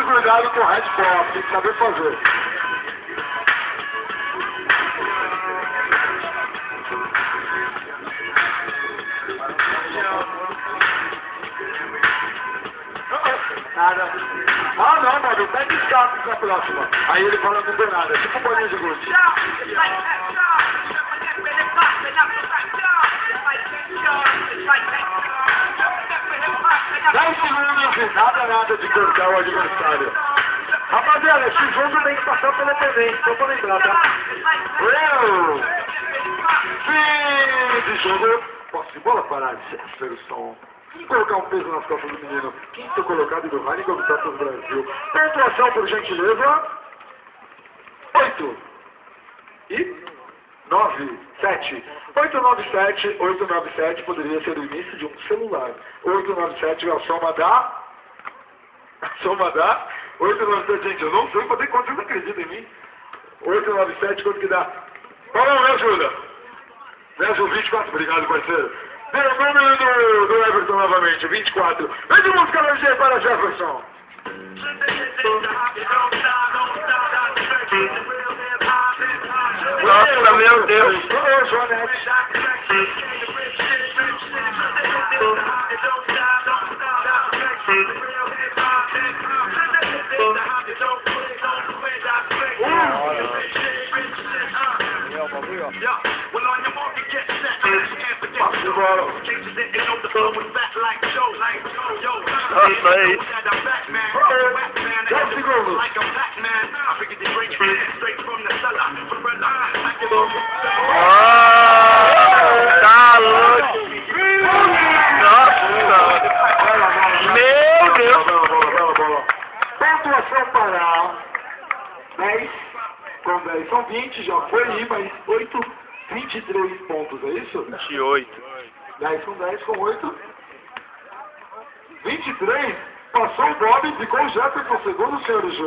cuidado com o Red Pop, tem que saber fazer. Nada. Ah, não, mano, pede escape pra próxima. Aí ele fala não deu nada, tipo bolinha de gude. 10 segundos e nada de cortar o adversário. Rapaziada, esse jogo tem que passar pela TV, só pra lembrar, tá? Fim de jogo. Posse de bola para Jefferson. Sem colocar um peso nas costas do menino. Quinto colocado do Heineken Tapas Brasil. Pontuação, por gentileza. 8 e 9, 7. 897 poderia ser o início de um celular. 897 é a soma da... 897, gente, eu não sei quanto vocês acreditam em mim. 897, quanto que dá? Vamos, me ajuda. Me ajuda, 24, obrigado, parceiro. Dê o número do Everton novamente, 24. Vem de música LG para Jefferson. Nossa, meu Deus. Ô, Joanete. Passo de bola. Nossa, é isso. 10 segundos. Tá louco. Nossa. Meu Deus. Bola. Pontuação para 10. Com 10 são 20, já foi aí, mas 8, 23 pontos, é isso? 28. 10 com 10 com 8. 23, passou o Bob, ficou o Jefferson segundo, senhores.